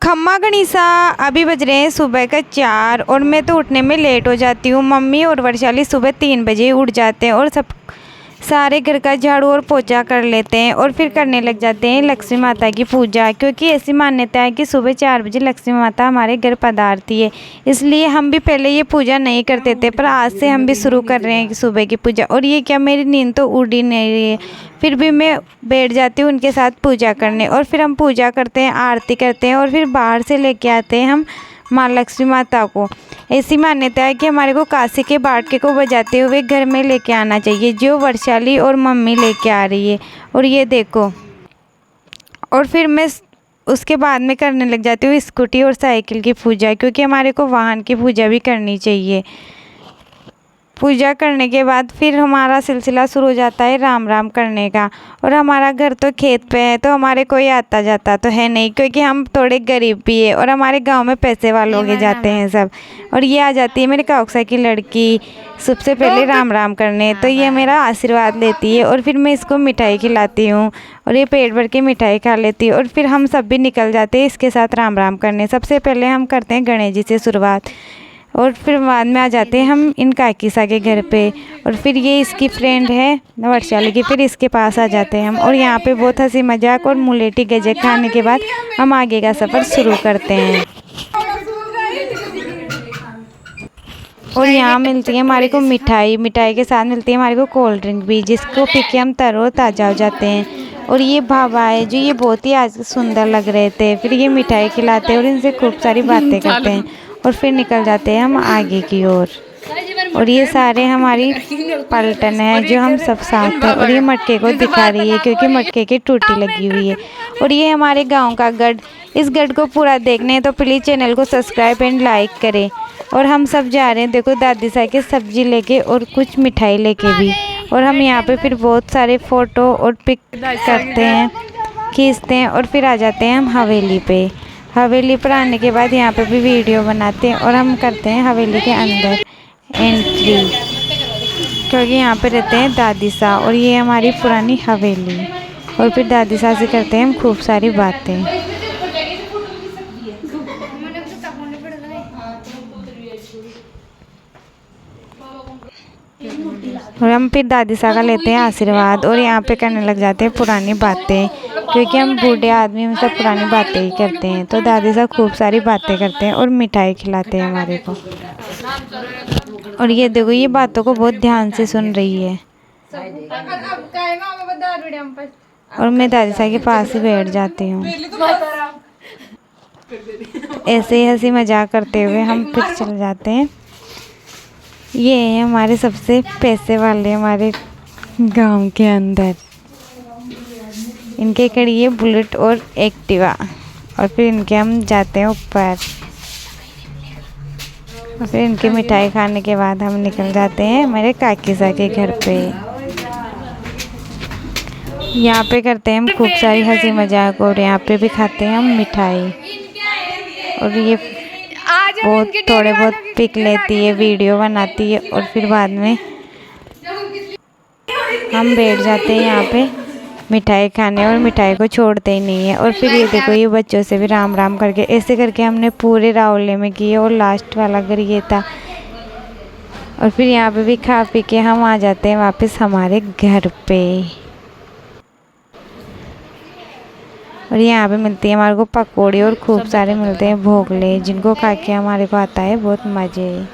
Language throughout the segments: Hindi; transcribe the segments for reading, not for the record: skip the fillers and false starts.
खम्मा गणिसा, अभी बज रहे हैं सुबह का 4 और मैं तो उठने में लेट हो जाती हूँ। मम्मी और वर्षाली सुबह 3 बजे उठ जाते हैं और सारे घर का झाड़ू और पोछा कर लेते हैं और फिर करने लग जाते हैं लक्ष्मी माता की पूजा, क्योंकि ऐसी मान्यता है कि सुबह 4 बजे लक्ष्मी माता हमारे घर पधारती है। इसलिए हम भी पहले ये पूजा नहीं करते थे, पर आज से हम भी शुरू कर रहे हैं कि सुबह की पूजा। और ये क्या, मेरी नींद तो उड़ ही नहीं रही है, फिर भी मैं बैठ जाती हूँ उनके साथ पूजा करने। और फिर हम पूजा करते हैं, आरती करते हैं और फिर बाहर से लेके आते हैं हम माँ लक्ष्मी माता को। ऐसी मान्यता है कि हमारे को काशी के बाटके को बजाते हुए घर में लेके आना चाहिए, जो वर्षाली और मम्मी लेके आ रही है। और ये देखो, और फिर मैं उसके बाद में करने लग जाती हूँ स्कूटी और साइकिल की पूजा, क्योंकि हमारे को वाहन की पूजा भी करनी चाहिए। पूजा करने के बाद फिर हमारा सिलसिला शुरू हो जाता है राम राम करने का। और हमारा घर तो खेत पे है, तो हमारे कोई आता जाता तो है नहीं, क्योंकि हम थोड़े गरीब भी है और हमारे गांव में पैसे वालों के जाते हैं सब। और ये आ जाती है मेरे काउक्सा की लड़की सबसे पहले राम राम करने, तो ये मेरा आशीर्वाद लेती है और फिर मैं इसको मिठाई खिलाती हूँ और ये पेट भर के मिठाई खा लेती है। और फिर हम सब भी निकल जाते हैं इसके साथ राम राम करने। सबसे पहले हम करते हैं गणेश जी से शुरुआत और फिर बाद में आ जाते हैं हम इन काकीसा के घर पे। और फिर ये इसकी फ्रेंड है वर्षाली की, फिर इसके पास आ जाते हैं हम। और यहाँ पे बहुत हंसी मजाक और मुलेठी गजक खाने के बाद हम आगे का सफ़र शुरू करते हैं। और यहाँ मिलती है हमारे को मिठाई, मिठाई के साथ मिलती है हमारे को कोल्ड ड्रिंक भी, जिसको पी के हम तरो ताज़ा हो जाते हैं। और ये भावा है जो ये बहुत ही आज सुंदर लग रहे थे। फिर ये मिठाई खिलाते हैं और इनसे खूब सारी बातें करते हैं और फिर निकल जाते हैं हम आगे की ओर। और ये सारे हमारी पलटन है जो हम सब साथ हैं। और ये मटके को दिखा रही है क्योंकि मटके की टूटी लगी हुई है। और ये हमारे गांव का गढ़, इस गढ़ को पूरा देखने तो प्लीज़ चैनल को सब्सक्राइब एंड लाइक करें। और हम सब जा रहे हैं, देखो दादी सा के सब्जी लेके और कुछ मिठाई लेके भी। और हम यहाँ पे फिर बहुत सारे फ़ोटो और पिक करते हैं, खींचते हैं और फिर आ जाते हैं हम हवेली पे। हवेली पर आने के बाद यहाँ पे भी वीडियो बनाते हैं और हम करते हैं हवेली के अंदर एंट्री, क्योंकि यहाँ पे रहते हैं दादी सा और ये हमारी पुरानी हवेली। और फिर दादी सा से करते हैं हम खूब सारी बातें। और हम फिर दादी सा का लेते हैं आशीर्वाद और यहाँ पे करने लग जाते हैं पुरानी बातें, क्योंकि हम बूढ़े आदमी हम सब पुरानी बातें ही करते हैं। तो दादी सा खूब सारी बातें करते हैं और मिठाई खिलाते हैं हमारे को। और ये देखो, ये बातों को बहुत ध्यान से सुन रही है। और मैं दादी सा के पास ही बैठ जाती हूँ। ऐसे ही हंसी मजाक करते हुए हम फिर चले जाते हैं। ये है हमारे सबसे पैसे वाले हमारे गांव के अंदर। इनके कड़ी है बुलेट और एक्टिवा। और फिर इनके हम जाते हैं ऊपर और फिर इनकी मिठाई खाने के बाद हम निकल जाते हैं हमारे काकीसा के घर पे। यहाँ पे करते हैं हम खूब सारी हंसी मजाक और यहाँ पे भी खाते हैं हम मिठाई। और ये बहुत थोड़े बहुत पिक लेती है, वीडियो बनाती है और फिर बाद में हम बैठ जाते हैं यहाँ पे मिठाई खाने और मिठाई को छोड़ते ही नहीं है। और फिर ये देखो, ये बच्चों से भी राम राम करके ऐसे करके हमने पूरे रावले में किए और लास्ट वाला घर ये था। और फिर यहाँ पे भी खा पी के हम आ जाते हैं वापस हमारे घर पे। और यहाँ पे मिलती है हमारे को पकौड़े और खूब सारे मिलते हैं भोगले, जिनको खा के हमारे को आता है बहुत मज़े।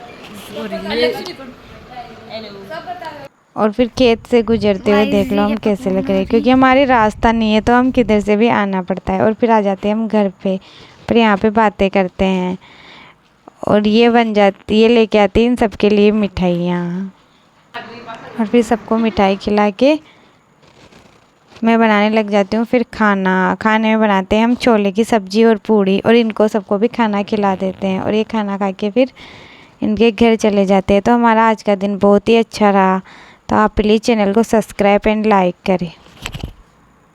और फिर खेत से गुजरते हुए देख लो हम कैसे लग रहे हैं, क्योंकि हमारे रास्ता नहीं है तो हम किधर से भी आना पड़ता है। और फिर आ जाते हैं हम घर पे, फिर यहाँ पे बातें करते हैं। और ये बन जाती, ये लेके आती है इन सबके लिए मिठाइयाँ। और फिर सबको मिठाई खिला के मैं बनाने लग जाती हूँ फिर खाने में बनाते हैं हम छोले की सब्ज़ी और पूड़ी और इनको सबको भी खाना खिला देते हैं। और ये खाना खा के फिर इनके घर चले जाते हैं। तो हमारा आज का दिन बहुत ही अच्छा रहा। तो आप प्लीज़ चैनल को सब्सक्राइब एंड लाइक करें।